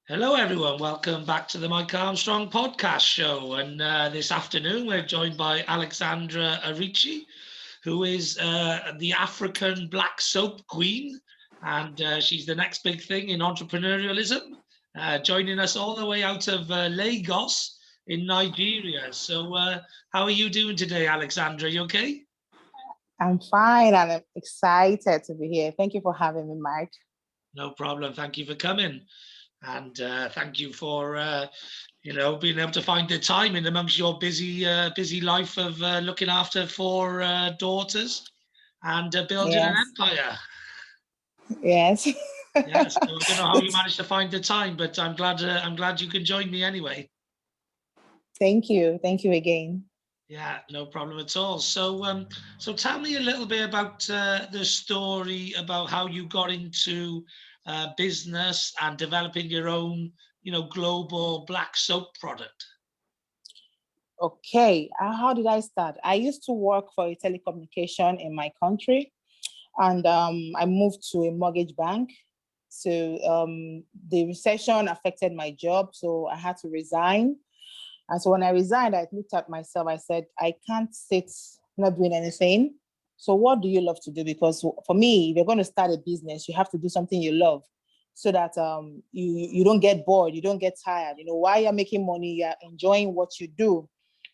Hello, everyone. Welcome back to the Mike Armstrong podcast show. And this afternoon, we're joined by Alexandra Ariche, who is the African black soap queen. And she's the next big thing in entrepreneurialism, joining us all the way out of Lagos in Nigeria. So how are you doing today, Alexandra? You okay? I'm fine and I'm excited to be here. Thank you for having me, Mike. No problem. Thank you for coming. And thank you for being able to find the time in amongst your busy life of looking after four daughters and building an empire. Yes. Yes. So I don't know how you managed to find the time, but I'm glad you can join me anyway. Thank you again. Yeah, no problem at all. So so tell me a little bit about the story about how you got into business and developing your own, global black soap product. Okay. How did I start? I used to work for a telecommunication in my country, and I moved to a mortgage bank. So the recession affected my job, so I had to resign. And so when I resigned, I looked at myself. I said, I can't sit not doing anything. So what do you love to do? Because for me, if you're going to start a business, you have to do something you love so that you don't get bored, you don't get tired. While you're making money, you're enjoying what you do.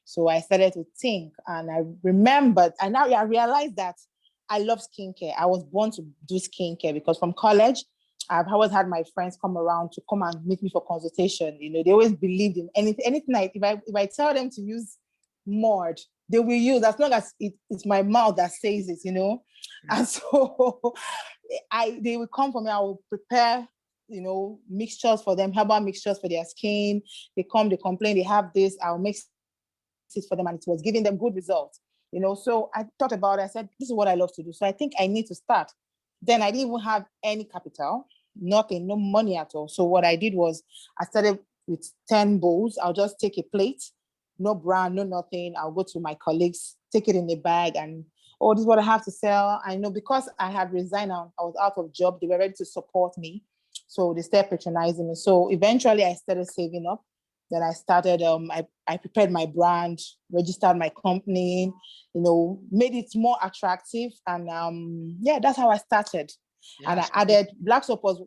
So I started to think, and I remembered, and now I realized that I love skincare. I was born to do skincare because from college, I've always had my friends come around to come and meet me for consultation. They always believed in anything. If I tell them to use mud, they will use as long as it's my mouth that says it. And so they will come for me. I will prepare, mixtures for them, herbal mixtures for their skin. They come, they complain, they have this. I'll mix it for them, and it was giving them good results. So I thought about it. I said, this is what I love to do. So I think I need to start. Then I didn't even have any capital, nothing, no money at all. So what I did was I started with 10 bowls. I'll just take a plate, no brand, no nothing. I'll go to my colleagues, take it in a bag, and this is what I have to sell. I know because I had resigned, I was out of job. They were ready to support me. So they started patronizing me. So eventually I started saving up. Then I started, I prepared my brand, registered my company, made it more attractive. And that's how I started. Yes. And I added black soap was.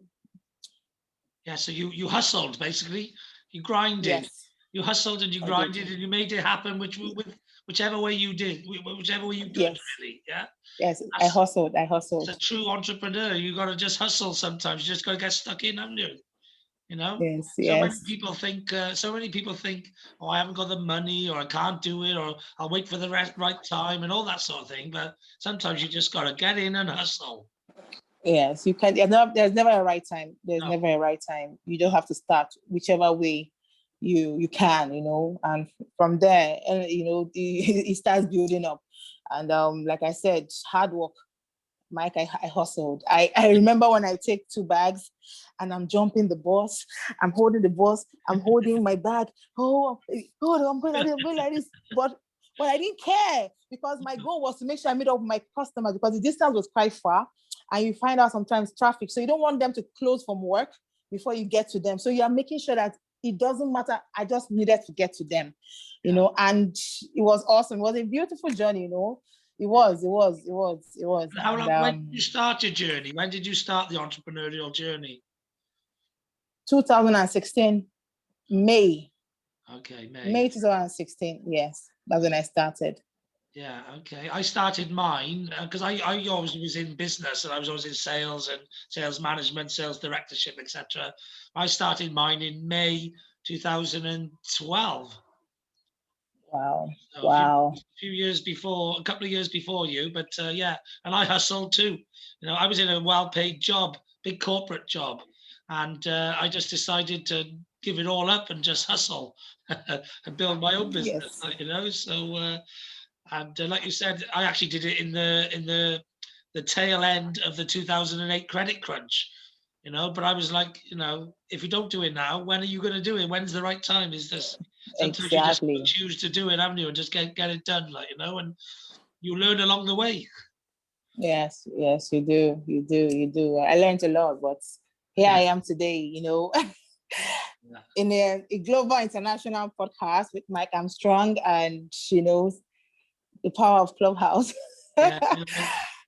Yeah, so you hustled basically. You grinded. Yes. You hustled and you grinded and you made it happen, whichever way you did, whichever way you could, yes. Really. Yeah. Yes, I hustled. It's a true entrepreneur. You got to just hustle sometimes. You just got to get stuck in, haven't you? Yes, so many people think oh, I haven't got the money, or I can't do it, or I'll wait for the right time and all that sort of thing. But sometimes you just got to get in and hustle. Yes, you can. There's never a right time. There's never a right time. You don't have to start whichever way you can, and from there, it starts building up. And like I said, hard work. Mike, I hustled. I remember when I take 2 bags and I'm jumping the bus, I'm holding the bus, I'm holding my bag. Oh, I'm going like this. But I didn't care because my goal was to make sure I meet up with my customers because the distance was quite far. And you find out sometimes traffic. So you don't want them to close from work before you get to them. So you are making sure that it doesn't matter. I just needed to get to them, and it was awesome. It was a beautiful journey, It was. How long? When did you start your journey? When did you start the entrepreneurial journey? 2016, May. Okay, May 2016. Yes, that's when I started. Yeah, okay. I started mine because I always was in business, and I was always in sales and sales management, sales directorship, etc. I started mine in May 2012. Wow. So wow. A couple of years before you, but yeah, and I hustled too. I was in a well-paid job, big corporate job, and I just decided to give it all up and just hustle and build my own business. Yes. So. And like you said, I actually did it in the tail end of the 2008 credit crunch, But I was like, if you don't do it now, when are you going to do it? When's the right time? Is this sometimes exactly. You just choose to do it, haven't you, and just get it done, and you learn along the way. Yes, you do. I learned a lot, but here I am today. in a global international podcast with Mike Armstrong and, you know, the power of Clubhouse. Yeah,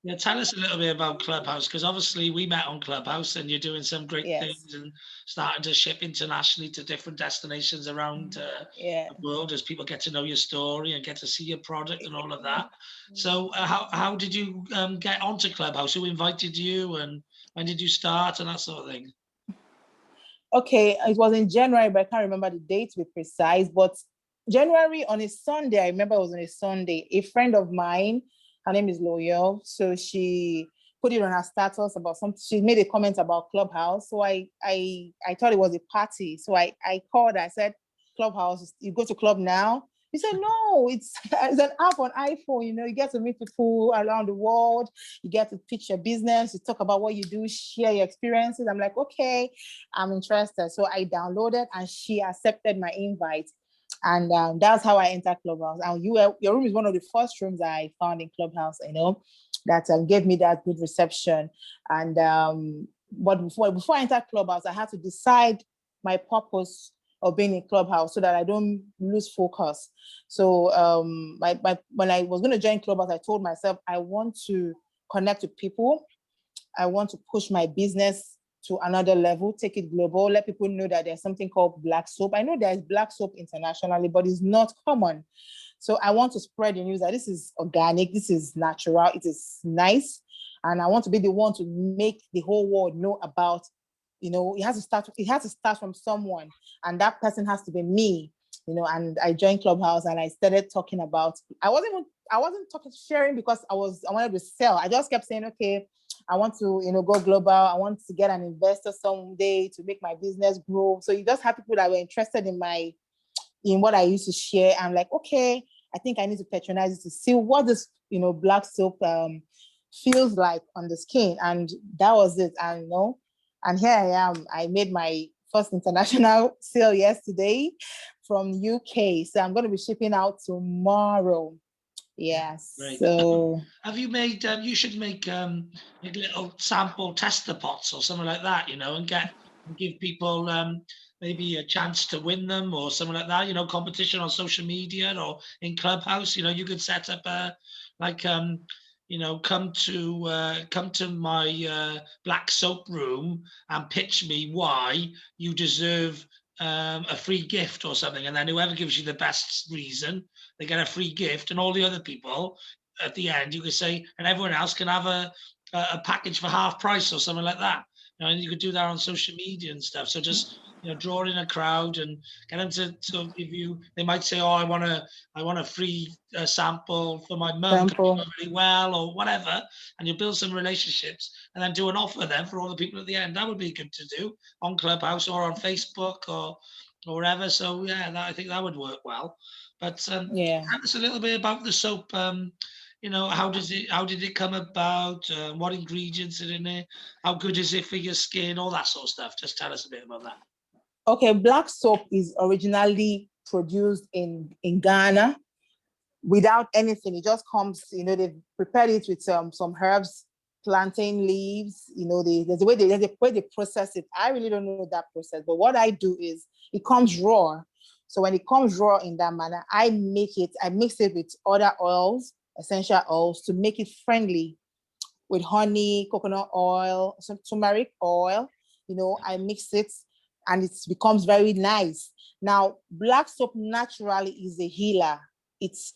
yeah, tell us a little bit about Clubhouse, because obviously we met on Clubhouse and you're doing some great Yes. things and starting to ship internationally to different destinations around Yeah. the world as people get to know your story and get to see your product and all of that. So how did you get onto Clubhouse? Who invited you and when did you start and that sort of thing? Okay, it was in January, but I can't remember the date to be precise. But January on a Sunday, I remember it was on a Sunday. A friend of mine, her name is Loyal, so she put it on her status about something. She made a comment about Clubhouse, so I thought it was a party. So I called her. I said, Clubhouse, you go to club now? He said, no, it's an app on iPhone. You know, you get to meet people around the world. You get to pitch your business. You talk about what you do, share your experiences. I'm like, okay, I'm interested. So I downloaded and she accepted my invite. And that's how I entered Clubhouse. And your room is one of the first rooms I found in Clubhouse, you know, that gave me that good reception. And but before I entered Clubhouse, I had to decide my purpose of being in Clubhouse so that I don't lose focus. So when I was going to join Clubhouse, I told myself I want to connect with people. I want to push my business to another level, take it global, let people know that there's something called black soap. I know there's black soap internationally, but it's not common. So I want to spread the news that this is organic, this is natural, it is nice. And I want to be the one to make the whole world know about, you know, it has to start from someone, and that person has to be me, you know. And I joined Clubhouse and I started talking about, I wasn't sharing because I wanted to sell. I just kept saying, okay, I want to, you know, go global. I want to get an investor someday to make my business grow. So you just have people that were interested in what I used to share. I'm like, okay, I think I need to patronize it to see what this, you know, black soap feels like on the skin. And that was it. And you know, and here I am. I made my first international sale yesterday from UK. So I'm going to be shipping out tomorrow. Yes. Great. So have you made? You should make little sample tester pots or something like that, you know, and give people maybe a chance to win them or something like that. You know, competition on social media or in Clubhouse. You know, you could set up a like you know, come to my black soap room and pitch me why you deserve a free gift or something, and then whoever gives you the best reason, they get a free gift, and all the other people at the end you could say, and everyone else can have a package for half price or something like that. You know, and you could do that on social media and stuff. So just, you know, draw in a crowd and get them to give you. They might say, "Oh, I want a free sample for my mum because she's not really well," or whatever. And you build some relationships and then do an offer then for all the people at the end. That would be good to do on Clubhouse or on Facebook or wherever. So yeah, I think that would work well. But yeah. tell us a little bit about the soap. You know, how did it come about? What ingredients are in it? How good is it for your skin? All that sort of stuff. Just tell us a bit about that. Okay, black soap is originally produced in Ghana without anything. It just comes, you know, they've prepared it with some herbs, plantain leaves, you know, there's a way they process it. I really don't know that process, but what I do is it comes raw. So when it comes raw in that manner, I mix it with other oils, essential oils, to make it friendly with honey, coconut oil, some turmeric oil. You know, I mix it and it becomes very nice. Now, black soap naturally is a healer. It's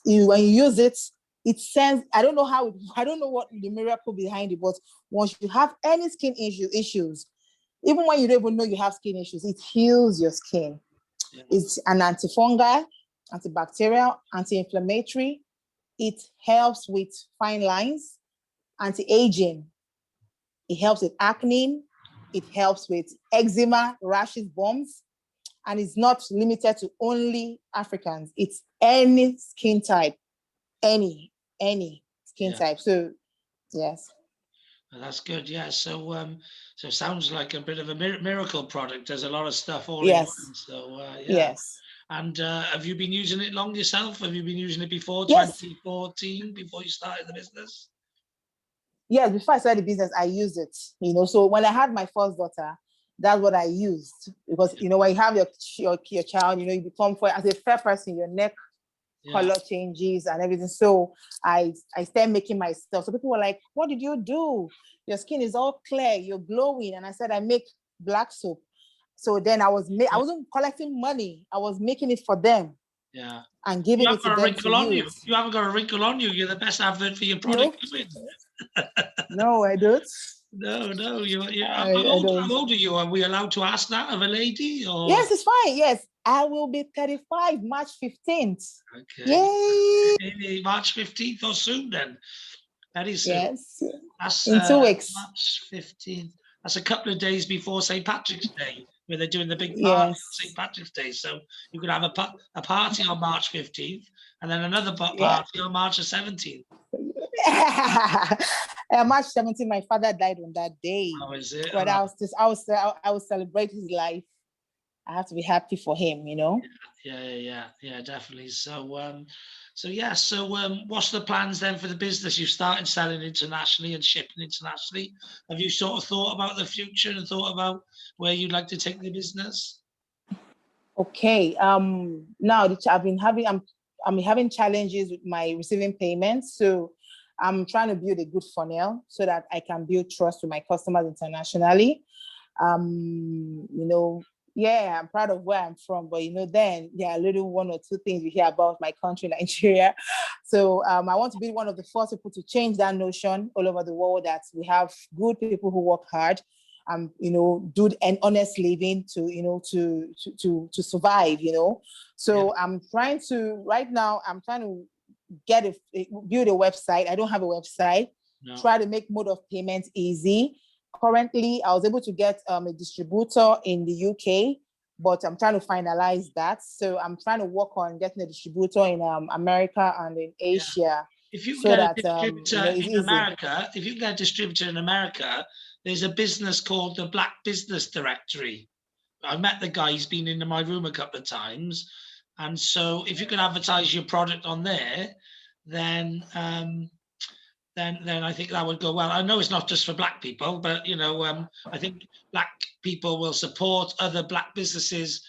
when you use it, it sends, I don't know what the miracle behind it, but once you have any skin issues, even when you don't even know you have skin issues, it heals your skin. Yeah. It's an antifungal, antibacterial, anti-inflammatory. It helps with fine lines, anti-aging. It helps with acne. It helps with eczema, rashes, bumps. And it's not limited to only Africans. It's any skin type, any skin type. So, yes. Well, that's good. Yeah. So, so it sounds like a bit of a miracle product. There's a lot of stuff all in one. So, yeah. Yes. And have you been using it long yourself? Have you been using it before 2014, before you started the business? Yes, before I started the business, I used it. You know, so when I had my first daughter, that's what I used, because you know, when you have your child, you know, you become, for as a fair person, your neck color changes and everything. So I started making myself. So people were like, "What did you do? Your skin is all clear, you're glowing." And I said, "I make black soap." So then I wasn't collecting money. I was making it for them. Yeah. And giving it to them to use. You haven't got a wrinkle on you. You're the best advert for your product. No, no, I don't. No, I don't. How old are you? Are we allowed to ask that of a lady? Or? Yes, it's fine. Yes, I will be 35 March 15th. Okay. Yay! Maybe March 15th or soon then. Very soon. Yes. That's in 2 weeks. March 15th. That's a couple of days before St. Patrick's Day, where they're doing the big party on St. Patrick's Day. So you could have a party on March 15th and then another party on March the 17th. March 17th, my father died on that day. How is it? But I will celebrate his life. I have to be happy for him, you know. Yeah, definitely. So what's the plans then for the business? You started selling internationally and shipping internationally. Have you sort of thought about the future and thought about where you'd like to take the business? Okay. Now I'm having challenges with my receiving payments. So I'm trying to build a good funnel so that I can build trust with my customers internationally. You know, I'm proud of where I'm from, but you know, then there are little one or two things we hear about my country, Nigeria. So I want to be one of the first people to change that notion all over the world, that we have good people who work hard, you know, do an honest living to, you know, to survive, you know. So I'm trying to build a website. I don't have a website. Try to make mode of payment easy. Currently, I was able to get a distributor in the UK, but I'm trying to finalize that. So I'm trying to work on getting a distributor in America and in Asia. If you can get a distributor in America, if you can get a distributor in America, there's a business called the Black Business Directory. I met the guy, he's been into my room a couple of times. And so if you can advertise your product on there, then I think that would go well. I know it's not just for Black people, but you know, I think Black people will support other Black businesses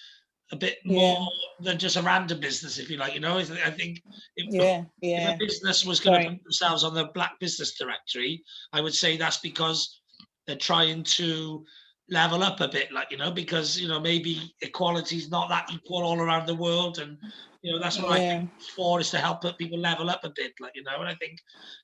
a bit more than just a random business, if you like. You know, I think if a business was going to put themselves on the Black Business Directory, I would say that's because they're trying to level up a bit, like, you know, because, you know, maybe equality is not that equal all around the world, and you know, that's what I think it's for, is to help people level up a bit, like, you know. And I think,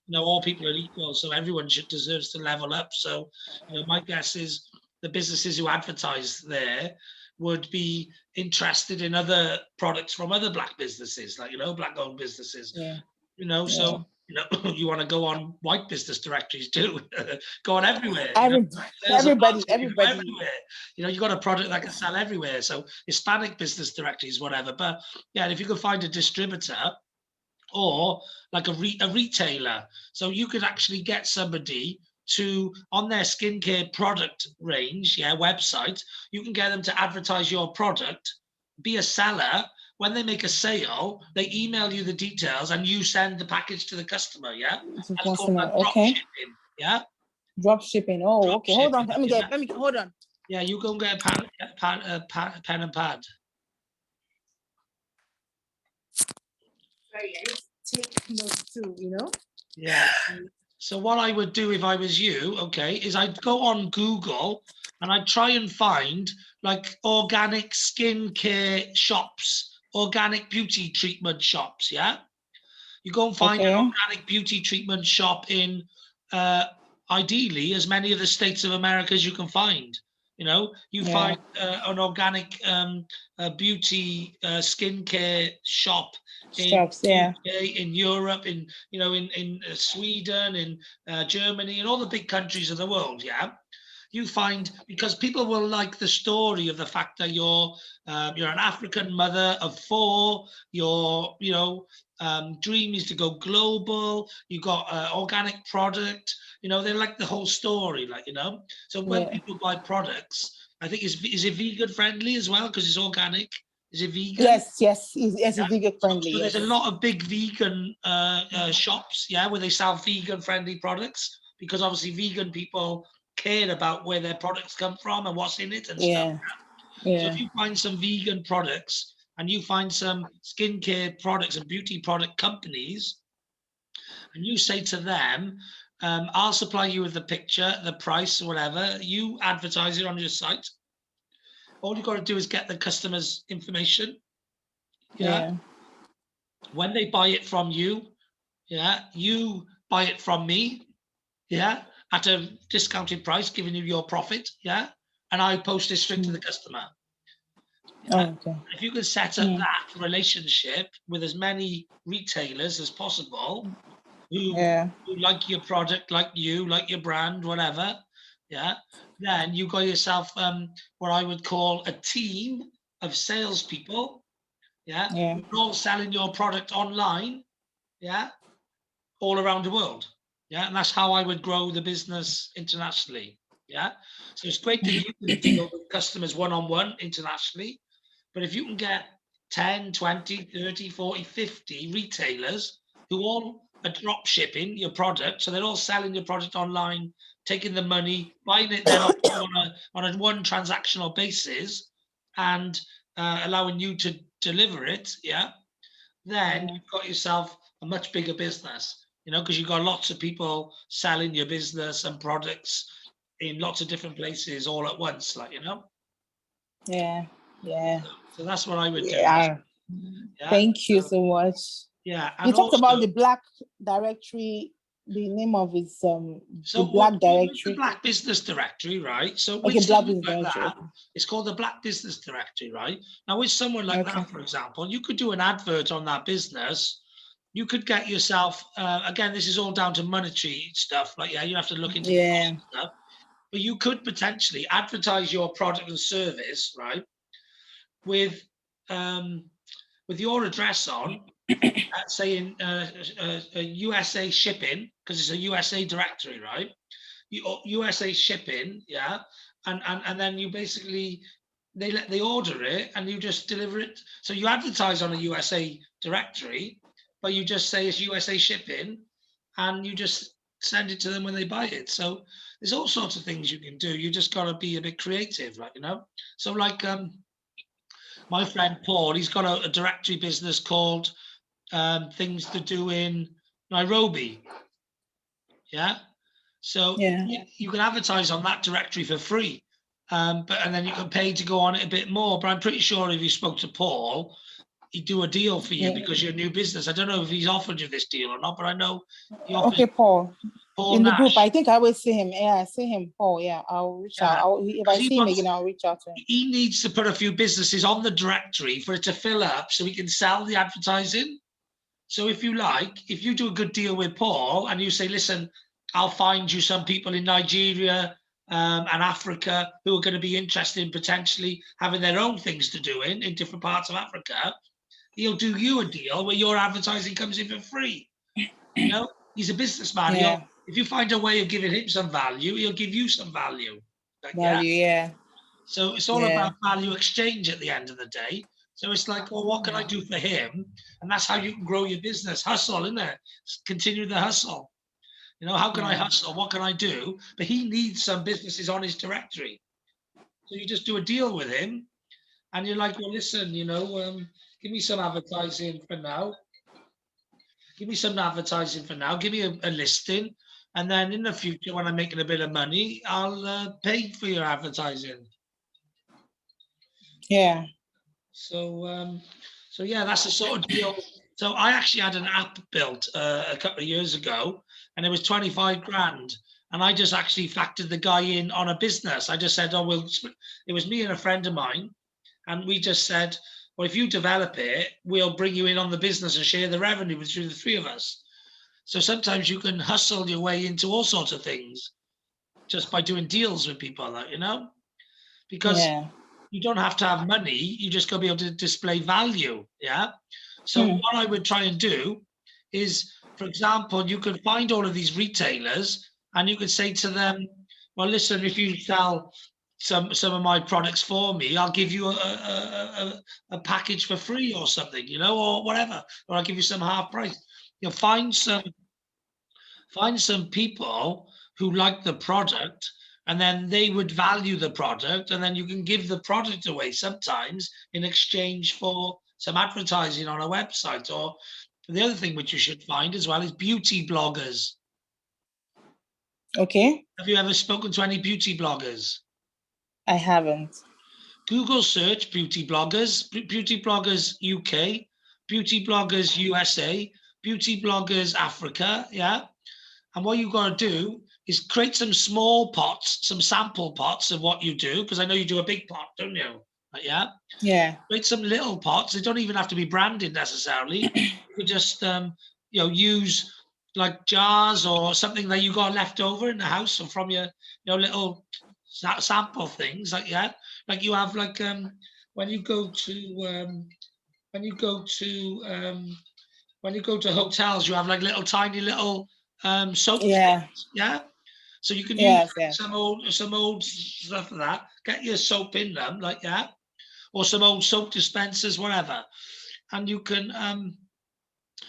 you know, all people are equal, so everyone deserves to level up. So, you know, my guess is the businesses who advertise there would be interested in other products from other Black businesses, like, you know, Black-owned businesses. You know, so you know, you want to go on white business directories too. Go on everywhere. Everybody. Everywhere. You know, you got a product that can sell everywhere. So Hispanic business directories, whatever. But yeah, if you could find a distributor or like a retailer, so you could actually get somebody to, on their skincare product range, website, you can get them to advertise your product, be a seller. When they make a sale, they email you the details and you send the package to the customer. That's called drop shipping. Drop shipping. Oh, okay. Hold on. Let me hold on. Yeah, you go and get a pen and pad. Sorry, I take notes too, you know? Yeah. So what I would do if I was you, okay, is I'd go on Google and I'd try and find like organic skincare shops, organic beauty treatment shops, You go and find an organic beauty treatment shop in, ideally, as many of the states of America as you can find. You know, you find an organic beauty skincare shop in UK, in Europe, in, you know, in Sweden, in Germany, and all the big countries of the world. You find, because people will like the story of the fact that you're an African mother of 4. Your dream is to go global. You got organic product. You know, they like the whole story, like, you know. So when people buy products, I think is it vegan friendly as well because it's organic. Is it vegan? Yes, it's vegan friendly. So there's a lot of big vegan shops, where they sell vegan friendly products, because obviously vegan people care about where their products come from and what's in it and stuff. Yeah. So Yeah. if you find some vegan products and you find some skincare products and beauty product companies, and you say to them, I'll supply you with the picture, the price, or whatever, you advertise it on your site. All you've got to do is get the customer's information. Yeah. When they buy it from you, yeah, you buy it from me, yeah, at a discounted price, giving you your profit, yeah, and I post it straight to the customer. Yeah? Okay. If you can set up that relationship with as many retailers as possible who like your product, like you, like your brand, whatever, yeah, then you got yourself what I would call a team of salespeople, yeah, who are all selling your product online, yeah, all around the world. Yeah, and that's how I would grow the business internationally. Yeah, so it's great that you can deal with customers one-on-one internationally, but if you can get 10, 20, 30, 40, 50 retailers who all are drop shipping your product, so they're all selling your product online, taking the money, buying it then on a one transactional basis, and allowing you to deliver it, yeah, then you've got yourself a much bigger business, you know, because you've got lots of people selling your business and products in lots of different places all at once, like, you know. Yeah. So that's what I would do. Yeah. Thank you so much. Yeah. You talked about the Black Directory. The name of it's the Black Directory. The Black Business Directory, right? So okay, with Black something Business like Directory. that, it's called the Black Business Directory, right? Now, with someone like that, for example, you could do an advert on that business. You could get yourself, again, this is all down to monetary stuff. Like, yeah, you have to look into the cost stuff. But you could potentially advertise your product and service, right, with your address on, saying USA shipping, because it's a USA directory, right? USA shipping, yeah, and then you basically they order it and you just deliver it. So you advertise on a USA directory, but you just say it's USA shipping, and you just send it to them when they buy it. So there's all sorts of things you can do. You just got to be a bit creative, right? You know. So like my friend Paul, he's got a directory business called Things to Do in Nairobi. Yeah. So you can advertise on that directory for free, and then you can pay to go on it a bit more. But I'm pretty sure if you spoke to Paul, he'd do a deal for you because you're a new business. I don't know if he's offered you this deal or not, but I know he offers. Okay, Paul. Paul in Nash. The group, I think I will see him. Yeah, I see him. Paul. Yeah, I'll reach out. If I see him again, I'll reach out to him. He needs to put a few businesses on the directory for it to fill up, so he can sell the advertising. So if you like, if you do a good deal with Paul and you say, listen, I'll find you some people in Nigeria and Africa who are going to be interested in potentially having their own things to do in different parts of Africa, he'll do you a deal where your advertising comes in for free. You know, he's a businessman. Yeah. If you find a way of giving him some value, he'll give you some value. Yeah. So it's all about value exchange at the end of the day. So it's like, well, what can I do for him? And that's how you can grow your business. Hustle, isn't it? Continue the hustle. You know, how can I hustle? What can I do? But he needs some businesses on his directory. So you just do a deal with him and you're like, well, listen, you know, give me some advertising for now. Give me some advertising for now. Give me a listing. And then in the future, when I'm making a bit of money, I'll pay for your advertising. Yeah. So yeah, that's the sort of deal. So I actually had an app built a couple of years ago, and it was 25 grand. And I just actually factored the guy in on a business. I just said, oh, it was me and a friend of mine. And we just said, well, if you develop it, we'll bring you in on the business and share the revenue between the three of us. So sometimes you can hustle your way into all sorts of things just by doing deals with people, like, you know, because you don't have to have money. You just got to be able to display value. Yeah. So what I would try and do is, for example, you could find all of these retailers and you could say to them, well, listen, if you sell some of my products for me, I'll give you a package for free or something, you know, or whatever, or I'll give you some half price. You'll find some people who like the product, and then they would value the product, and then you can give the product away sometimes in exchange for some advertising on a website. Or the other thing which you should find as well is beauty bloggers. Okay. Have you ever spoken to any beauty bloggers? I haven't. Google search beauty bloggers UK, beauty bloggers USA, beauty bloggers Africa, yeah. And what you've got to do is create some small pots, some sample pots of what you do, because I know you do a big pot, don't you? Yeah. Yeah. Create some little pots. They don't even have to be branded necessarily. You could just, use like jars or something that you got left over in the house or from your little sample things, like, yeah. Like you have like when you go to hotels, you have like little tiny little soap things, yeah. So you can use some old stuff of that. Get your soap in them, like that, or some old soap dispensers, whatever, and you can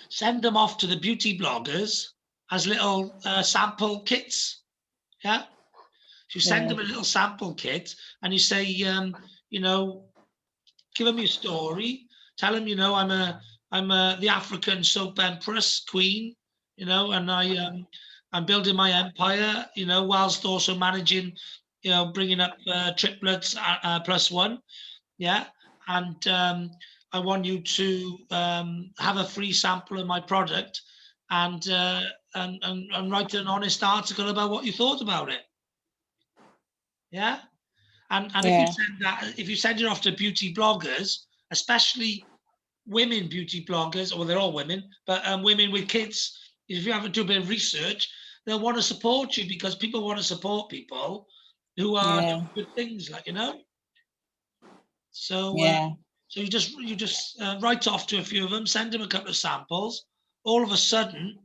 send them off to the beauty bloggers as little sample kits, yeah. You send them a little sample kit, and you say, give them your story. Tell them, I'm the African soap empress queen, and I'm building my empire, whilst also managing, bringing up triplets plus one, yeah. And I want you to have a free sample of my product, and write an honest article about what you thought about it. Yeah. And if you send it off to beauty bloggers, especially women beauty bloggers, or they're all women, but women with kids, if you have to do a bit of research, they'll want to support you, because people want to support people who are doing good things, like, So so you just write off to a few of them, send them a couple of samples. All of a sudden,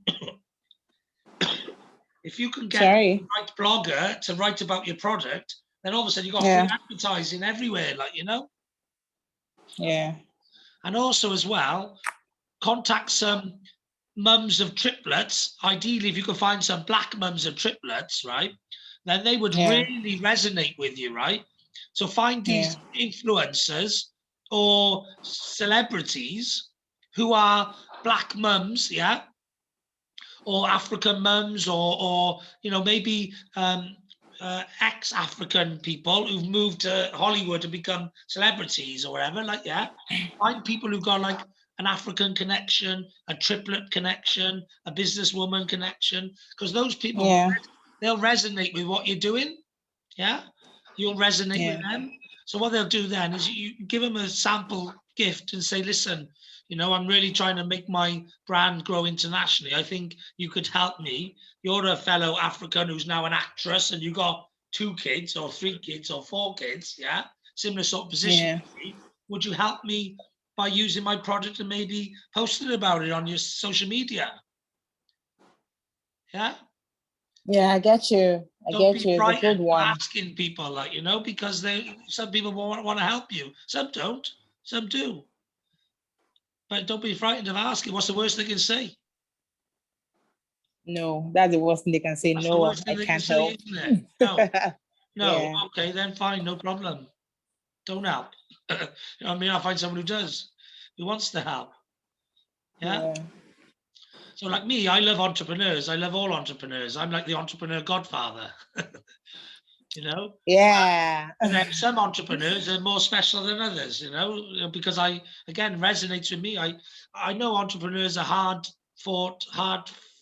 if you can get the right blogger to write about your product, then all of a sudden you've got free advertising everywhere, like, Yeah. And also as well, contact some mums of triplets. Ideally, if you could find some black mums of triplets, right, then they would really resonate with you, right? So find these influencers or celebrities who are black mums, yeah, or African mums, or maybe ex-African people who've moved to Hollywood to become celebrities or whatever, like, yeah. Find people who've got like an African connection, a triplet connection, a businesswoman connection, because those people, they'll resonate with what you're doing, yeah. You'll resonate with them. So what they'll do then is you give them a sample gift and say, listen, I'm really trying to make my brand grow internationally. I think you could help me. You're a fellow African who's now an actress, and you got 2 kids or 3 kids or 4 kids, yeah, similar sort of position. Would you help me by using my product and maybe posting about it on your social media? Yeah. Yeah, I get you. Don't be frightened of asking people, like, because some people want to help you. Some don't. Some do. But don't be frightened of asking. What's the worst they can say? No, that's the worst thing they can say. That's no, the worst thing I they can't can say, help. isn't it? No. No. Okay, then fine, no problem. Don't help. I mean, I'll find someone who does, who wants to help. Yeah. So like me, I love entrepreneurs. I love all entrepreneurs. I'm like the entrepreneur godfather. Yeah. And then some entrepreneurs are more special than others, because I, again, resonates with me. I know entrepreneurs are hard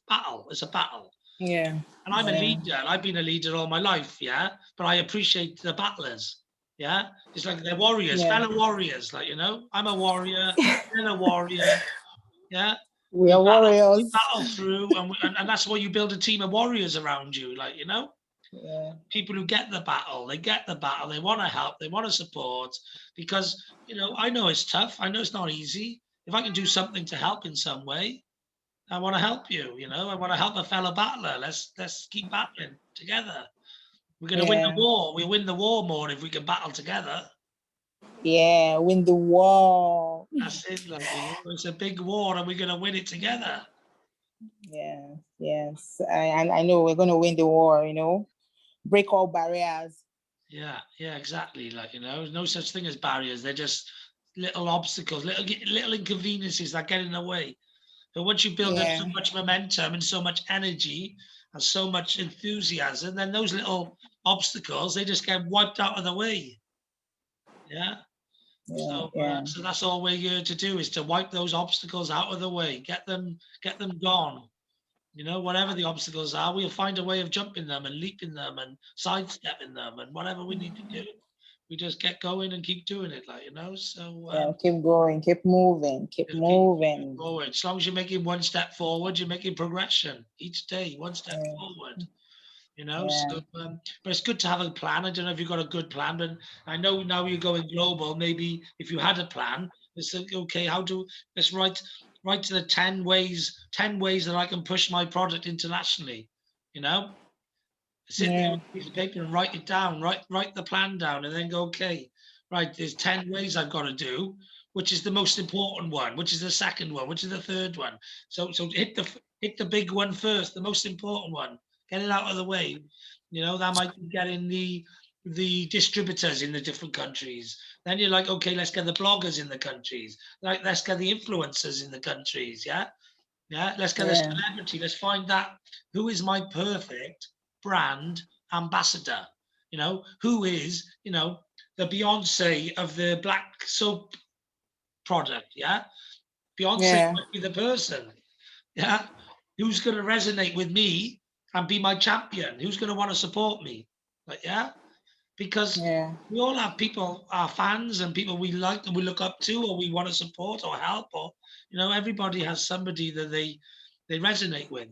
battle. It's a battle. Yeah. And I'm a leader, and I've been a leader all my life, yeah. But I appreciate the battlers, yeah. It's like they're warriors, fellow warriors, like, I'm a warrior, you're a warrior, yeah. We are warriors. We battle through, and that's why you build a team of warriors around you, like, Yeah. People who get the battle, they want to help, they want to support, because, I know it's tough. I know it's not easy. If I can do something to help in some way, I want to help you, I want to help a fellow battler. Let's keep battling together. We're going to win the war. We win the war more if we can battle together. Yeah, win the war. That's it. Like, it's a big war, and we're going to win it together. Yeah, yes. I know we're going to win the war, break all barriers. Yeah, yeah, exactly. Like, you know, no such thing as barriers. They're just little obstacles, little inconveniences that get in the way. But once you build up so Yeah, much momentum and so much energy and so much enthusiasm, then those little obstacles, they just get wiped out of the way. Yeah. yeah, So, yeah, so that's all we're here to do, is to wipe those obstacles out of the way, get them gone. You know, whatever the obstacles are, we'll find a way of jumping them and leaping them and sidestepping them and whatever we need to do. We just get going and keep doing it, like, you know. So yeah. Keep going, keep moving, keep just keep moving. forward. As long as you're making one step forward, you're making progression each day, one step Yeah, forward. You know, yeah, so but it's good to have a plan. I don't know if you've got a good plan, but I know now you're going global. Maybe if you had a plan, it's like, okay, let's write to the 10 ways that I can push my product internationally. You know, sit there yeah, with a piece of paper and write it down, write the plan down, and then go, okay, right, there's 10 ways I've got to do, which is the most important one, which is the second one, which is the third one. So hit the big one first, the most important one. Get it out of the way. You know, that might be getting the distributors in the different countries. Then you're like, okay, let's get the bloggers in the countries. Like, let's get the influencers in the countries. Yeah. Yeah, let's get a yeah, celebrity. Let's find that. Who is my perfect brand ambassador? You know, who is, you know, the Beyonce of the black soap product? Yeah, Beyonce yeah, might be the person. Yeah, who's going to resonate with me and be my champion? Who's going to want to support me? Like, yeah, because yeah, we all have people, our fans and people we like and we look up to or we want to support or help, or, you know, everybody has somebody that they resonate with.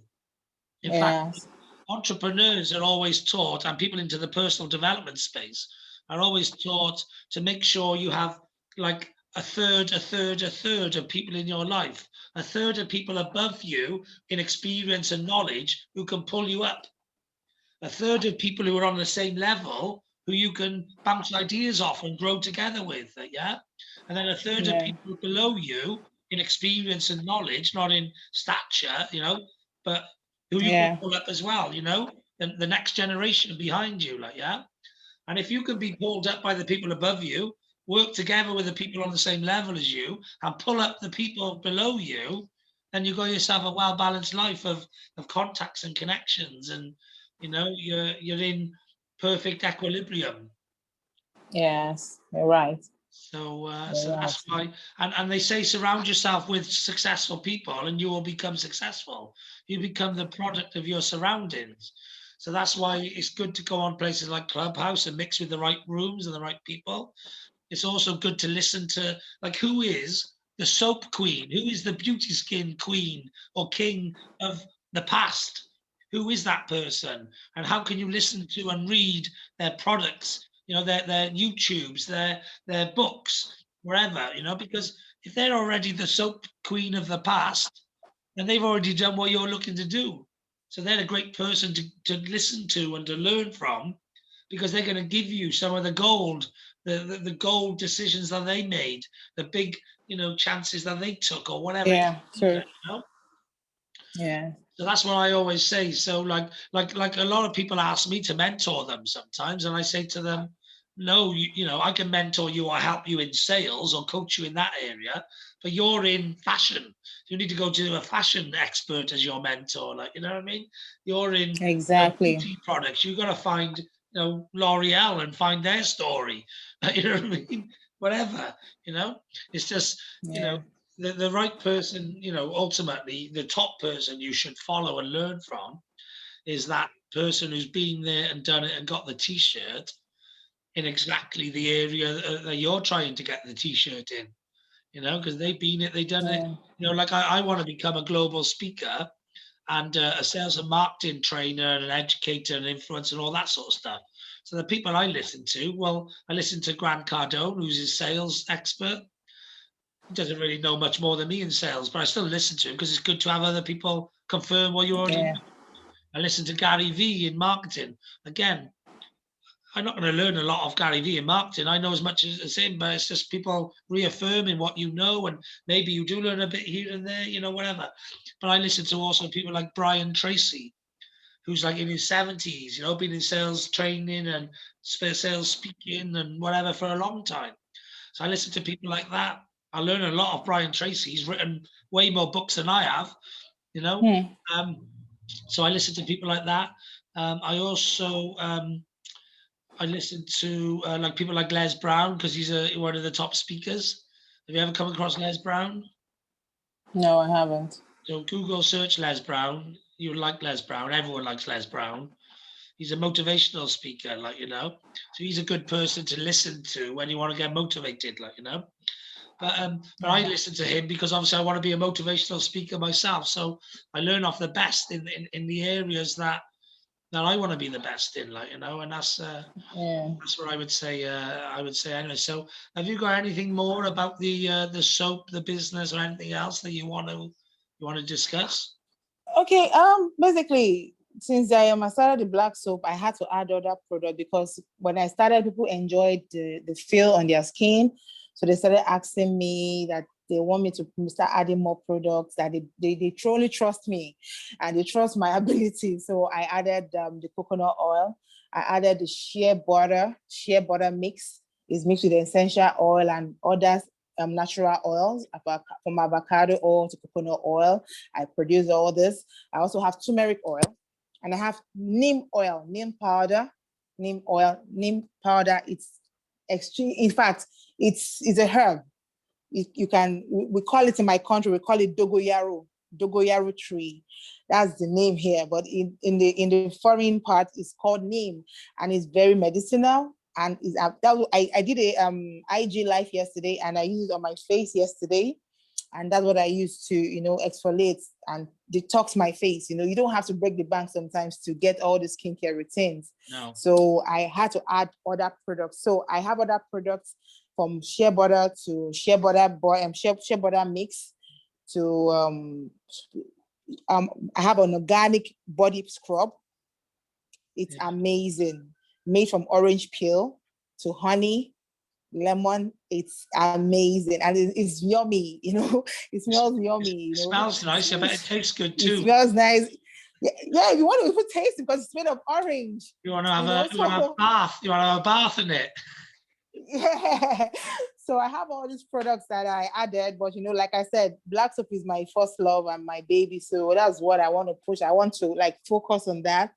In fact, yeah, entrepreneurs are always taught, and people into the personal development space are always taught to make sure you have like a third of people in your life, a third of people above you in experience and knowledge who can pull you up, a third of people who are on the same level who you can bounce ideas off and grow together with. Yeah. And then a third of yeah, people below you in experience and knowledge, not in stature, you know, but who you can yeah, pull up as well, you know, the next generation behind you. Like, yeah. And if you can be pulled up by the people above you, work together with the people on the same level as you, and pull up the people below you, then you've got yourself a well balanced life of contacts and connections, and you know you're in perfect equilibrium. yes, you're right. So You're that's right. why, and they say surround yourself with successful people, and you will become successful. You become the product of your surroundings. So that's why it's good to go on places like Clubhouse and mix with the right rooms and the right people. It's also good to listen to, like, who is the soap queen? Who is the beauty skin queen or king of the past? Who is that person? And how can you listen to and read their products, you know, their YouTubes, their books, wherever, you know, because if they're already the soap queen of the past, then they've already done what you're looking to do. So they're a great person to listen to and to learn from, because they're going to give you some of the gold, the gold decisions that they made, the big, you know, chances that they took or whatever it Yeah, is, true. you know. Yeah, So that's what I always say. So like a lot of people ask me to mentor them sometimes, and I say to them, no, you know, I can mentor you or help you in sales or coach you in that area, but you're in fashion. You need to go to a fashion expert as your mentor. Like, you know what I mean? You're in, you know, exactly. beauty products. You've got to find, you know, L'Oreal and find their story. You know what I mean? Whatever, you know, it's just, you know, Yeah, the right person, you know, ultimately the top person you should follow and learn from is that person who's been there and done it and got the t-shirt in exactly the area that you're trying to get the t-shirt in, you know, because they've been it, they've done it, yeah, you know, like I want to become a global speaker and a sales and marketing trainer and an educator and influencer and all that sort of stuff. So the people I listen to, well, I listen to Grant Cardone, who's a sales expert. He doesn't really know much more than me in sales, but I still listen to him because it's good to have other people confirm what you already yeah, know. I listen to Gary Vee in marketing. Again, I'm not going to learn a lot of Gary Vee in marketing. I know as much as him, but it's just people reaffirming what you know, and maybe you do learn a bit here and there, you know, whatever. But I listen to also people like Brian Tracy, who's like in his 70s, you know, been in sales training and sales speaking and whatever for a long time. So I listen to people like that. I learn a lot of Brian Tracy. He's written way more books than I have, you know. So I listen to people like that. I also I listen to like people like Les Brown because he's one of the top speakers. Have you ever come across Les Brown? No, I haven't. So Google search Les Brown. You like Les Brown. Everyone likes Les Brown. He's a motivational speaker, like, you know. So he's a good person to listen to when you want to get motivated, like, you know. But I listen to him because obviously I want to be a motivational speaker myself. So I learn off the best in the areas that I want to be the best in, like, you know, and that's what I would say. I would say anyway. So have you got anything more about the soap, the business, or anything else that you want to discuss? Okay. Basically, since I started the black soap, I had to add other product because when I started, people enjoyed the feel on their skin. So they started asking me that they want me to start adding more products, that they truly trust me and they trust my ability. So I added the coconut oil. I added the shea butter mix. Is mixed with essential oil and other natural oils, from avocado oil to coconut oil. I produce all this. I also have turmeric oil, and I have neem oil, neem powder. It's extreme. In fact, it's a herb. We call it in my country, we call it dogoyaro tree. That's the name here, but in the foreign part, it's called neem, and it's very medicinal. And I did a IG live yesterday, and I used it on my face yesterday, and that's what I use to exfoliate and detox my face. You don't have to break the bank sometimes to get all the skincare routines. No. So I had to add other products. So I have other products from shea butter to shea butter mix to I have an organic body scrub. It's amazing, made from orange peel to honey, lemon. It's amazing, and it's yummy. It smells yummy. It smells nice. I bet it tastes good too. It smells nice. Yeah. You want to even taste it because it's made of orange. You want to have a bath. You want to have a bath in it. Yeah. So I have all these products that I added, but like I said, black soap is my first love and my baby. So that's what I want to push. I want to focus on that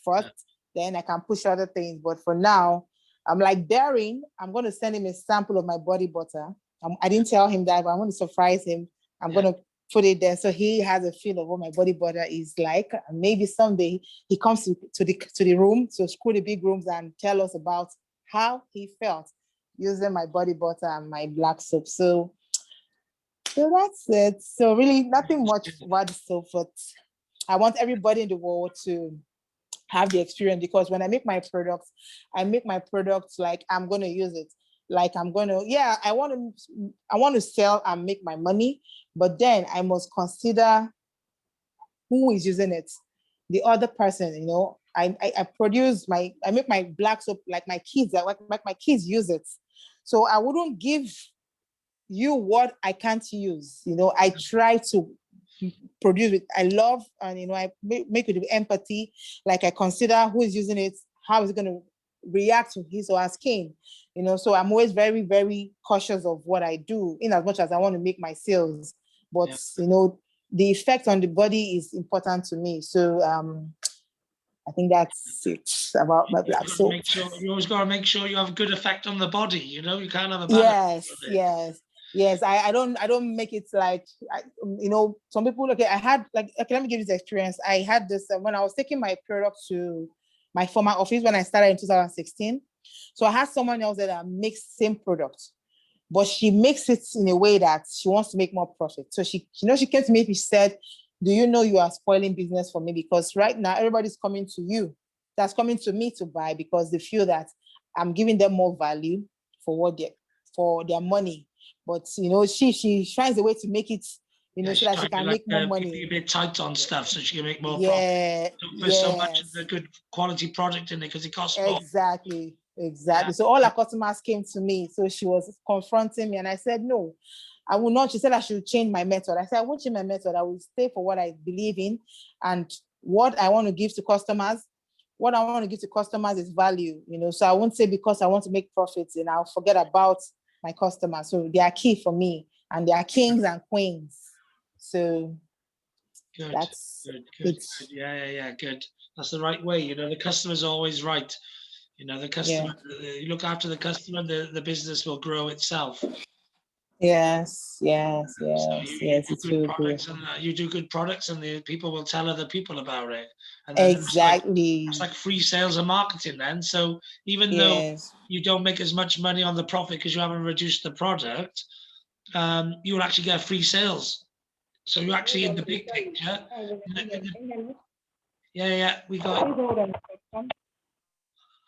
first, then I can push other things. But for now, I'm like Darren. I'm going to send him a sample of my body butter. I didn't tell him that, but I'm going to surprise him. I'm going to put it there so he has a feel of what my body butter is like. And maybe someday he comes to the room, to screw the big rooms, and tell us about how he felt using my body butter and my black soap. So that's it. So really nothing much about the soap, but I want everybody in the world to have the experience, because when I make my products like I'm going to use it. Like I'm going to, I want to sell and make my money, but then I must consider who is using it. The other person, I make my black soap like my kids, like my kids use it. So I wouldn't give you what I can't use. I try to produce it. I love, and I make it with empathy. Like I consider who is using it, how is it going to react to his or her skin. So I'm always very, very cautious of what I do, in as much as I want to make my sales. But the effect on the body is important to me. So I think that's it about my black soap. You always got to make sure you have a good effect on the body. You can't have a bad effect. Yes. I don't make it like, some people, okay, let me give you this experience. I had this when I was taking my product to my former office when I started in 2016. So I had someone else that makes same product, but she makes it in a way that she wants to make more profit. So she came to me, she said, do you know you are spoiling business for me? Because right now everybody's coming to you, that's coming to me to buy, because they feel that I'm giving them more value for their money. But she finds a way to make it, so that she can make more money. Be a bit tight on stuff so she can make more profit. Don't put so much of the good quality product in there because it costs more. Exactly. So all our customers came to me. So she was confronting me, and I said, no, I will not. She said I should change my method. I said, I won't change my method. I will stay for what I believe in. And what I want to give to customers. What I want to give to customers is value, you know. So I won't say because I want to make profits and I'll forget about my customers. So they are key for me, and they are kings and queens. So Good, that's good. Yeah, good. That's the right way. You know, the customer's always right. You know, the customer, you look after the customer, the business will grow itself. Yes, So it's good really products, good. and you do good products, and the people will tell other people about it. And then Exactly. it's like free sales and marketing then. So even though Yes. you don't make as much money on the profit because you haven't reduced the product, you will actually get free sales. So you're actually in the big picture. Yeah, we got you.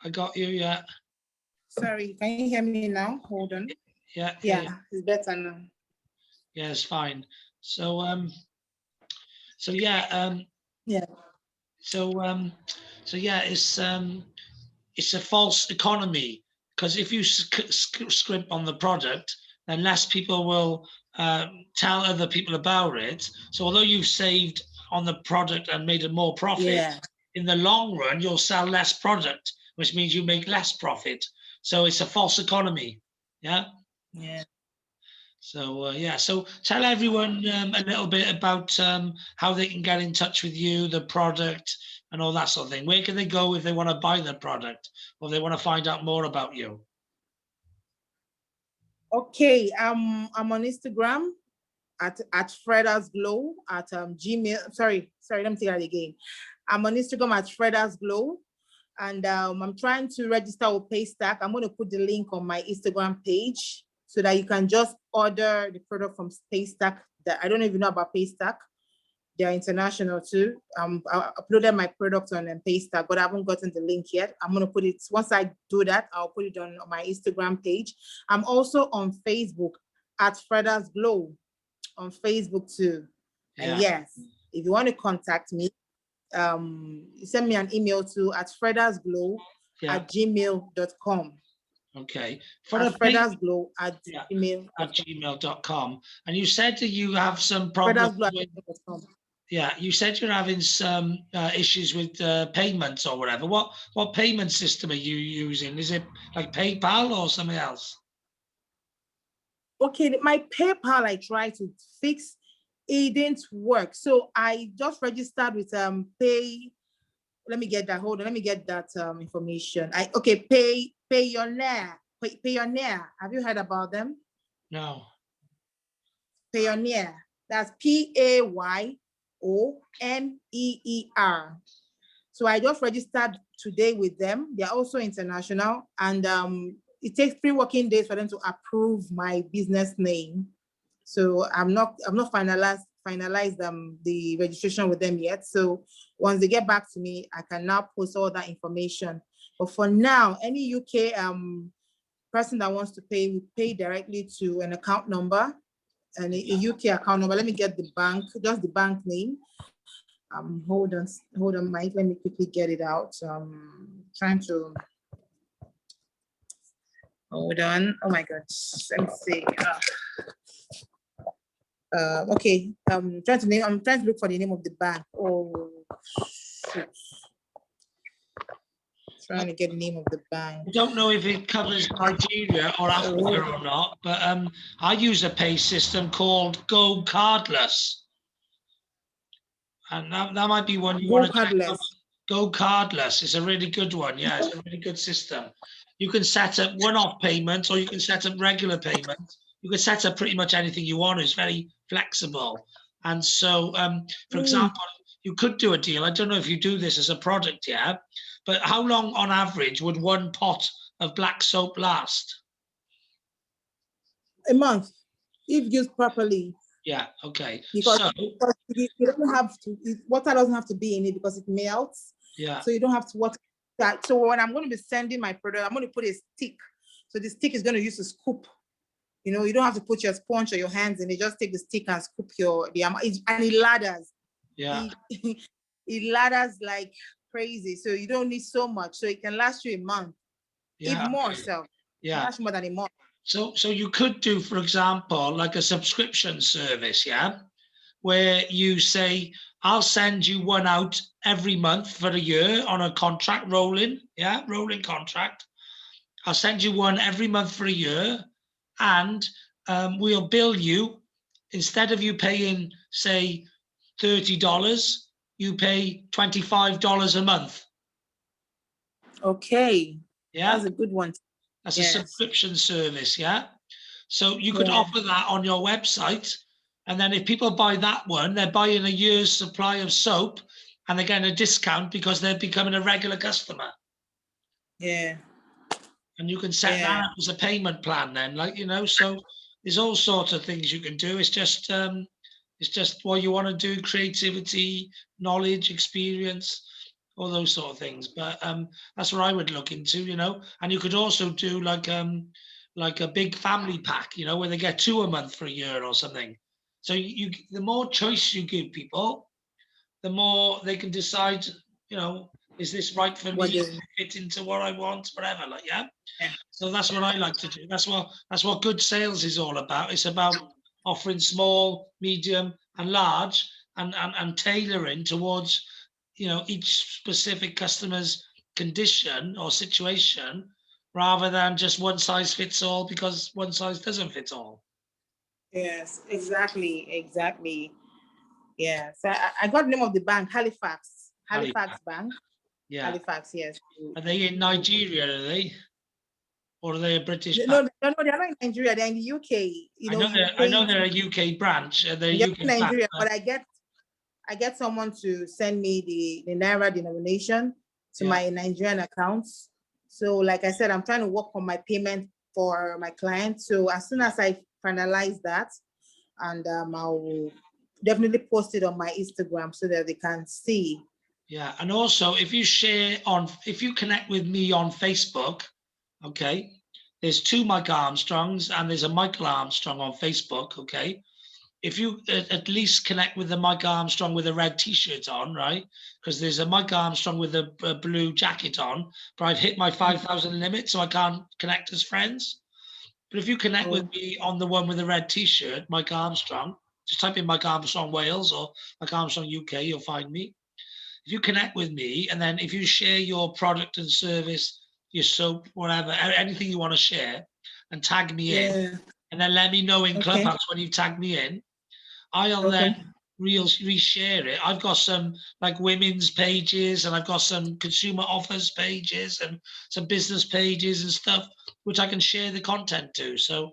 I got you, yeah. Sorry, can you hear me now? Hold on. Yeah, it's better now. Yeah, it's fine. So so yeah, yeah. So yeah, it's a false economy, because if you scrimp on the product, then less people will tell other people about it. So although you've saved on the product and made it more profit, in the long run, you'll sell less product, which means you make less profit. So it's a false economy. Yeah. Yeah. So yeah, so tell everyone a little bit about how they can get in touch with you, the product, and all that sort of thing. Where can they go if they want to buy the product or they want to find out more about you? Okay, I'm on Instagram at Fredda's Glow at Gmail. Sorry, let me take that again. I'm on Instagram at Fredda's Glow, and I'm trying to register with Paystack. I'm going to put the link on my Instagram page so that you can just order the product from Paystack. That I don't even know about Paystack. They're international too. I uploaded my product on Paystack, but I haven't gotten the link yet. I'm going to put it, once I do that, I'll put it on my Instagram page. I'm also on Facebook at Fredda's Glow on Facebook too. Yeah. And yes, if you want to contact me, send me an email to at freddasglow at gmail.com. Okay. For at freddasglow at gmail.com. And you said that you have some problems with, you said you're having some issues with payments or whatever. What payment system are you using? Is it like PayPal or something else? Okay, my PayPal I tried to fix, it didn't work. So I just registered with Pay. Let me get that. Hold on. Let me get that information. Payoneer. Payoneer. Have you heard about them? No. Payoneer. That's Payoneer. So I just registered today with them. They're also international, and it takes 3 working days for them to approve my business name. So I'm not finalized the registration with them yet. So once they get back to me, I can now post all that information. But for now, any UK person that wants to pay, we pay directly to an account number, and a UK account number. Let me get the bank, just the bank name. Hold on, Mike. Let me quickly get it out. Trying to hold on. Oh my God. Let me see. Okay. I'm trying to look for the name of the bank. Oh, shoot. Trying to get the name of the bank. I don't know if it covers Nigeria or Africa or not, but I use a pay system called Go Cardless. And that might be one you want to check out. Go Cardless is a really good one. Yeah, it's a really good system. You can set up one-off payments, or you can set up regular payments. You can set up pretty much anything you want. It's very flexible. And so, for example, you could do a deal. I don't know if you do this as a product yet, but how long on average would one pot of black soap last? A month, if used properly. Yeah, okay. Because you don't have to, water doesn't have to be in it because it melts. Yeah. So you don't have to water that. So when I'm going to be sending my product, I'm going to put a stick. So the stick is going to use to scoop. You know, you don't have to put your sponge or your hands in it. Just take the stick and scoop and it ladders. Yeah. It ladders like crazy. So you don't need so much. So it can last you a month. Yeah. If more so. Yeah. Last more than a month. So you could do, for example, like a subscription service, yeah, where you say, I'll send you one out every month for a year on a contract rolling, rolling contract. I'll send you one every month for a year, and we'll bill you. Instead of you paying, say, $30, you pay $25 a month. Okay. Yeah, that's a good one. That's Yes. a subscription service. Yeah, so you could offer that on your website, and then if people buy that one, they're buying a year's supply of soap, and they're getting a discount because they're becoming a regular customer. Yeah. And you can set that up as a payment plan then, like, so there's all sorts of things you can do. It's just what you want to do, creativity, knowledge, experience, all those sort of things. But that's what I would look into, and you could also do like a big family pack, where they get 2 a month for a year or something. So the more choice you give people, the more they can decide, is this right for me? Does it fit into what I want? Whatever, yeah. So that's what I like to do. That's what good sales is all about. It's about offering small, medium, and large, and tailoring towards, each specific customer's condition or situation, rather than just one size fits all, because one size doesn't fit all. Yes, exactly. Yeah. So I got the name of the bank, Halifax Bank. Yeah. Halifax, yes. Are they in Nigeria, are they? Or are they a British bank? No, they're not in Nigeria. They're in the UK. I know they're a UK branch. They're UK in Nigeria, bank, but I get someone to send me the Naira denomination to my Nigerian accounts. So like I said, I'm trying to work on my payment for my clients. So as soon as I finalize that, and I'll definitely post it on my Instagram so that they can see. Yeah, and also if you connect with me on Facebook, okay, there's 2 Mike Armstrongs and there's a Michael Armstrong on Facebook, okay. If you at least connect with the Mike Armstrong with a red t-shirt on, right? Because there's a Mike Armstrong with a blue jacket on, but I've hit my 5,000 limit, so I can't connect as friends. But if you connect with me on the one with the red t-shirt, Mike Armstrong, just type in Mike Armstrong Wales or Mike Armstrong UK, you'll find me. If you connect with me, and then if you share your product and service, your soap, whatever, anything you want to share, and tag me in, and then let me know in Clubhouse when you tag me in, I'll then reshare it. I've got some like women's pages, and I've got some consumer offers pages, and some business pages and stuff, which I can share the content to. So,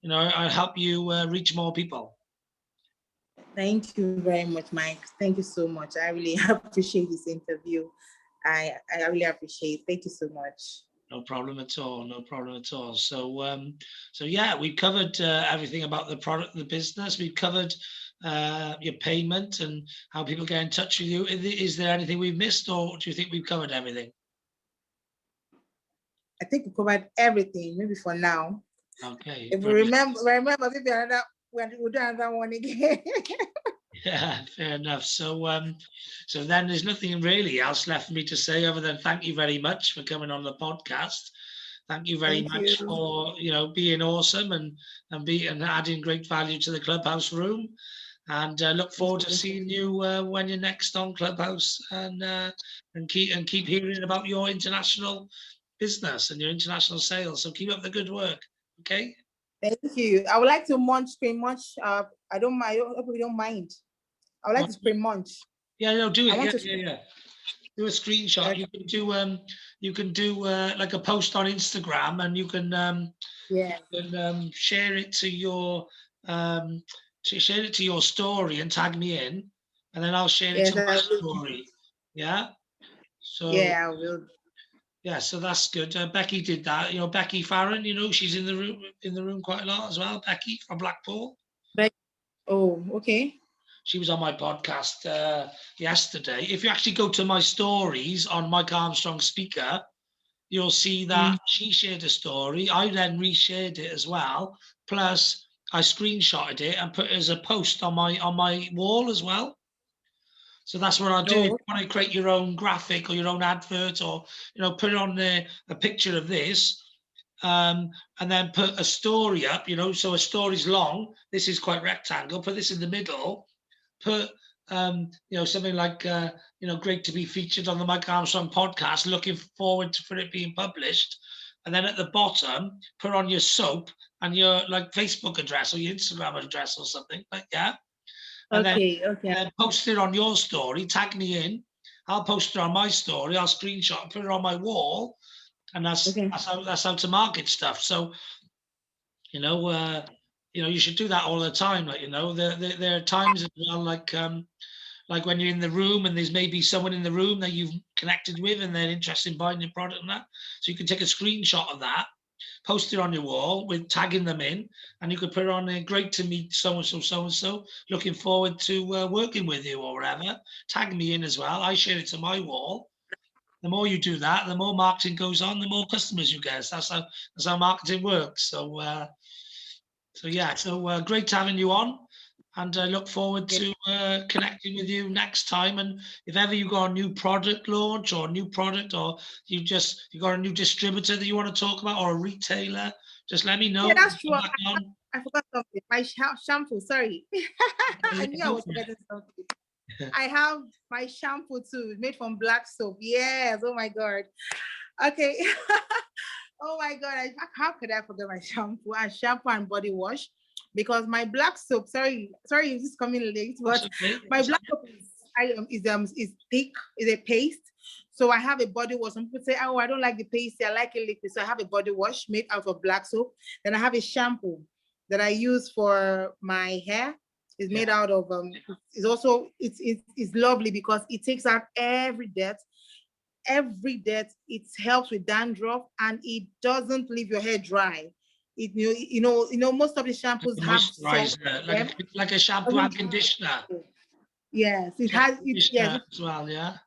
I'll help you reach more people. Thank you very much, Mike. Thank you so much. I really appreciate this interview. I really appreciate it. Thank you so much. No problem at all. No problem at all. So yeah, we've covered everything about the product, the business. We've covered your payment and how people get in touch with you. Is there anything we've missed, or do you think we've covered everything? I think we covered everything, maybe for now. Okay. If we remember, maybe we'll do another one again. Yeah, fair enough. So then there's nothing really else left for me to say other than thank you very much for coming on the podcast. Thank you very much for being awesome and adding great value to the Clubhouse room. And look forward to seeing you when you're next on Clubhouse, and keep hearing about your international business and your international sales. So keep up the good work. Okay. Thank you. I would like to screen munch. I don't mind. I hope you don't mind. I would like to screen munch. Yeah, no, do it. Yeah. Do a screenshot. You can do like a post on Instagram, and you can share it to your story and tag me in, and then I'll share it to my story. Yeah. So I will. Yeah, so that's good. Becky did that. Becky Farron. She's in the room quite a lot as well. Becky from Blackpool. Oh, okay. She was on my podcast yesterday. If you actually go to my stories on Mike Armstrong Speaker, you'll see that she shared a story. I then reshared it as well. Plus, I screenshotted it and put it as a post on my wall as well. So that's what I do. If you want to create your own graphic or your own advert, or put it on there, a picture of this, and then put a story up. So a story's long. This is quite rectangle. Put this in the middle. Put something like, great to be featured on the Mike Armstrong podcast, looking forward for it being published. And then at the bottom, put on your soap and your like Facebook address or your Instagram address or something like that. And then, Okay, okay, post it on your story, tag me in. I'll post it on my story. I'll screenshot, put it on my wall, and okay. that's how to market stuff. So you should do that all the time. Like there are times as well, like when you're in the room and there's maybe someone in the room that you've connected with and they're interested in buying your product and that. So you can take a screenshot of that, post it on your wall with tagging them in, and you could put it on there. Great to meet so and so, so and so. Looking forward to working with you or whatever. Tag me in as well. I share it to my wall. The more you do that, the more marketing goes on, the more customers you get. That's how marketing works. So great having you on, and I look forward to connecting with you next time. And if ever you got a new product launch or a new product, or you got a new distributor that you want to talk about, or a retailer, just let me know. Yeah, that's true. Come back on. I forgot something. My shampoo. Sorry, I knew I was forgetting something. I have my shampoo too, made from black soap. Yes. Oh my God. Okay. Oh my God. How could I forget my shampoo and body wash? Because my black soap, sorry, this is coming late, but my black soap is thick, is a paste. So I have a body wash. Some people say, oh, I don't like the paste, I like it liquid. So I have a body wash made out of black soap. Then I have a shampoo that I use for my hair. It's made out of it's also it's lovely because it takes out every dirt. It helps with dandruff and it doesn't leave your hair dry. Most of the shampoos have moisturizer, like a shampoo and conditioner. Yes, it has yes as well. Yeah.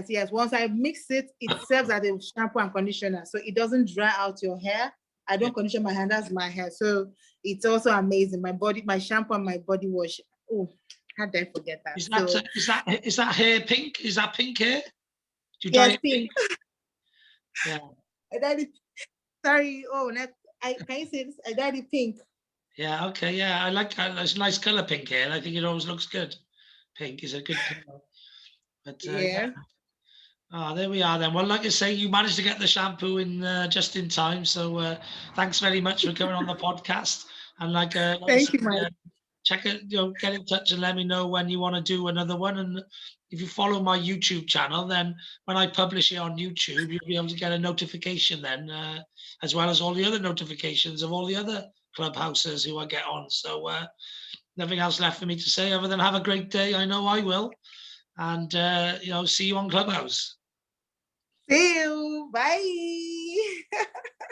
Yes. Once I mix it, it serves as a shampoo and conditioner, so it doesn't dry out your hair. I don't condition my hair, that's my hair. So it's also amazing. My shampoo and my body wash. Oh, how did I forget that? Is that hair pink? Is that pink hair? Do you yes, pink. Yeah. I dyed it. Sorry. Oh, can you say this? I dyed it pink. Yeah. Okay. Yeah, I like that. It's a nice color, pink hair. I think it always looks good. Pink is a good color. But yeah. There we are then. Well, like I say, you managed to get the shampoo in just in time. So thanks very much for coming on the podcast. And thank you, Mike. Check it, get in touch and let me know when you want to do another one. And if you follow my YouTube channel, then when I publish it on YouTube, you'll be able to get a notification then, as well as all the other notifications of all the other clubhouses who I get on. So nothing else left for me to say other than have a great day. I know I will. And see you on Clubhouse. See you. Bye.